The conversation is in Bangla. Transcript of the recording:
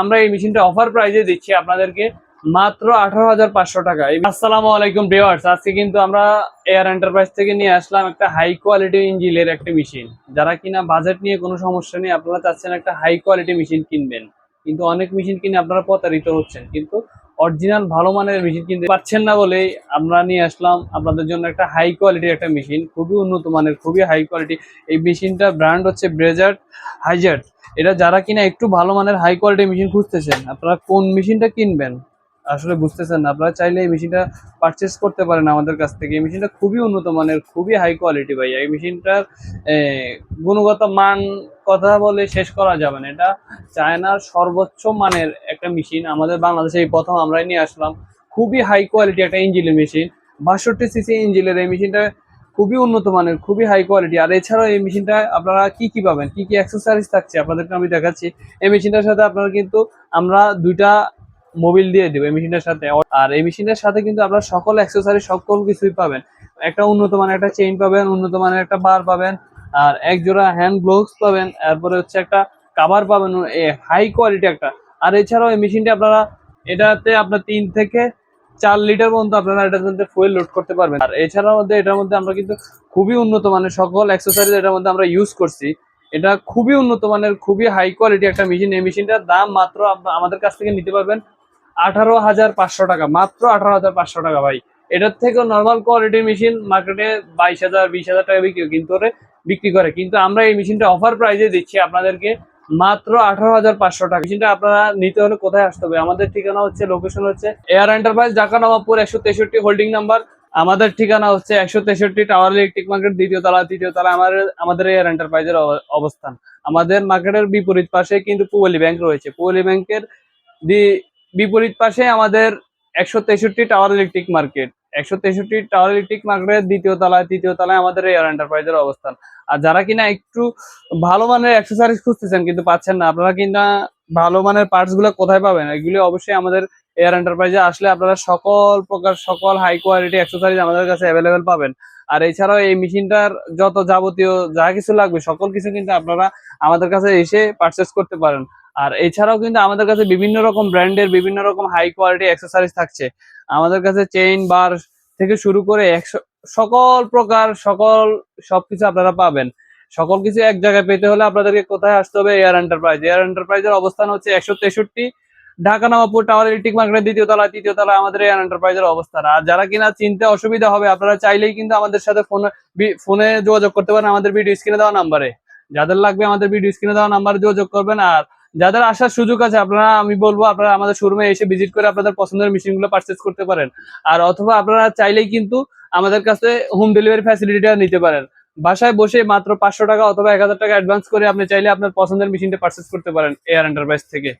আমরা এই মেশিনটা অফার প্রাইজে দিচ্ছি আপনাদেরকে মাত্র 18,500 টাকা। আসসালামু আলাইকুম ভিউয়ার্স, আজকে কিন্তু আমরা এয়ার এন্টারপ্রাইজ থেকে নিয়ে আসলাম একটা হাই কোয়ালিটি ইঞ্জিনের একটা মেশিন। যারা কিনা বাজেট নিয়ে কোনো সমস্যা নেই, আপনারা চাচ্ছেন একটা হাই কোয়ালিটি মেশিন কিনবেন, কিন্তু অনেক মেশিন কিনে আপনারা প্রতারিত হচ্ছেন, কিন্তু অরিজিনাল ভালো মানের মেশিন কিনতে পারছেন না বলেই আমরা নিয়ে আসলাম আপনাদের জন্য একটা হাই কোয়ালিটির একটা মেশিন, খুবই উন্নত মানের, খুবই হাই কোয়ালিটি। এই মেশিনটা ব্র্যান্ড হচ্ছে ব্রেজার্ড হাইজার্ড। এটা যারা কিনা একটু ভালো মানের হাই কোয়ালিটি মেশিন খুঁজতেছেন, আপনারা কোন মেশিনটা কিনবেন আসলে বুঝতেছেন না, আপনারা চাইলে এই মেশিনটা পারচেস করতে পারেন আমাদের কাছ থেকে। এই মেশিনটা খুবই উন্নত মানের, খুবই হাই কোয়ালিটি ভাই। এই মেশিনটার গুণগত মান কথা বলে শেষ করা যাবে না। এটা চায়নার সর্বোচ্চ মানের একটা মেশিন, আমাদের বাংলাদেশে এই প্রথম আমরাই নিয়ে আসলাম। খুবই হাই কোয়ালিটি একটা ইঞ্জিনের মেশিন, 62 সিসি ইঞ্জিনের এই মেশিনটা খুবই উন্নত মানের, খুবই হাই কোয়ালিটি। আর এছাড়াও এই মেশিনটা আপনারা কি কি পাবেন, কি কি অ্যাক্সেসরিজ থাকছে আপনাদেরকে আমি দেখাচ্ছি। এই মেশিনটার সাথে আপনারা কিন্তু আমরা দুইটা মোবিল দিয়ে দেবো এই মেশিনটার সাথে। আর এই মেশিনের সাথে কিন্তু আপনারা সকল অ্যাক্সেসরিজ সকল কিছুই পাবেন। একটা উন্নত মানের একটা চেইন পাবেন, উন্নত মানের একটা বার পাবেন, আর এক জোড়া হ্যান্ড গ্লোভস পাবেন, তারপরে হচ্ছে একটা কাভার পাবেন হাই কোয়ালিটি একটা। আর এছাড়াও এই মেশিনটা আপনারা এটাতে আপনার 3 থেকে 4 লিটার পর্যন্ত আপনারা এটার মধ্যে ফুয়েল লোড করতে পারবেন। আর এছাড়াও এটার মধ্যে আমরা কিন্তু খুবই উন্নত মানের সকল অ্যাক্সেসরিজ এটার মধ্যে আমরা ইউজ করছি। এটা খুবই উন্নত মানের, খুবই হাই কোয়ালিটি একটা মেশিন। এই মেশিনটার দাম মাত্র আমাদের কাছ থেকে নিতে পারবেন 18,500 টাকা, মাত্র 18,500 টাকা ভাই। এটার থেকেও নর্মাল কোয়ালিটির মেশিন মার্কেটে 22,000 20,000 টাকা বিক্রি করে, কিন্তু আমরা এই মেশিনটা অফার প্রাইজে দিচ্ছি আপনাদেরকে মাত্র 18,500 টাকা। মেশিনটা আপনারা নিতে হলে কোথায় আসতে হবে? আমাদের ঠিকানা হচ্ছে, লোকেশন হচ্ছে air enterprise, Dhaka Nawabpur 163 holding number. আমাদের ঠিকানা হচ্ছে 163 টাওয়ার ইলেকট্রিক মার্কেট, তৃতীয় তলা আমাদের এয়ার এন্টারপ্রাইজের অবস্থান। আমাদের মার্কেটের বিপরীত পাশে কিন্তু পুবালী ব্যাংক রয়েছে। পুবালী ব্যাংকের বিপরীত পাশে আমাদের 163 tower electric market. 163 tower electric মার্কেটের তৃতীয় তলায় আমাদের এয়ার এন্টারপ্রাইজের অবস্থান। আর যারা কিনা একটু ভালো মানের অ্যাক্সেসরিজ খুঁজতেছেন কিন্তু পাচ্ছেন না, আপনারা কিনা ভালো মানের পার্টস গুলো কোথায় পাবেন? এগুলি অবশ্যই আমাদের এয়ার এন্টারপ্রাইজে আসলে আপনারা সকল প্রকার সকল হাই কোয়ালিটি অ্যাক্সেসরিজ আমাদের কাছে অ্যাভেলেবেল পাবেন। আর এছাড়াও এই মেশিনটার যত যাবতীয় যা কিছু লাগবে সকল কিছু কিন্তু আপনারা আমাদের কাছে এসে পারচেস করতে পারেন। আর এছাড়াও কিন্তু আমাদের কাছে বিভিন্ন রকম ব্র্যান্ডের বিভিন্ন রকম হাই কোয়ালিটি অ্যাক্সেসরিজ থাকছে। আমাদের কাছে চেইন বার থেকে শুরু করে সকল প্রকার সবকিছু আপনারা পাবেন। সকল কিছু এক জায়গায় পেতে হলে আপনাদেরকে কোথায় আসতে হবে? Air enterprise. এয়ার এন্টারপ্রাইজের অবস্থান হচ্ছে 163 ঢাকা নবাবপুর টাওয়ার ইলেকট্রিক মার্কেটের তৃতীয় তলায় আমাদের এয়ার এন্টারপ্রাইজের অবস্থান। আর যারা কিনা চিনতে অসুবিধা হবে, আপনারা চাইলেই কিন্তু আমাদের সাথে ফোনে যোগাযোগ করতে পারেন আমাদের ভিডিও স্ক্রিনে দেওয়া নাম্বারে। যাদের লাগবে আমাদের ভিডিও স্ক্রিনে দেওয়া নাম্বারে যোগাযোগ করবেন। আর যাদের আসার সুযোগ আছে, আমি বলবো আপনারা আমাদের শোরুমে এসে ভিজিট করে আপনাদের পছন্দের মেশিন গুলো পারচেজ করতে পারেন। আর অথবা আপনারা চাইলেই কিন্তু আমাদের কাছে হোম ডেলিভারি ফ্যাসিলিটিটা নিতে পারেন। বাসায় বসে মাত্র 500 টাকা অথবা 1,000 টাকা অ্যাডভান্স করে আপনি চাইলে আপনার পছন্দের মেশিনটা পারচেজ করতে পারেন এয়ার এন্টারপ্রাইজ থেকে।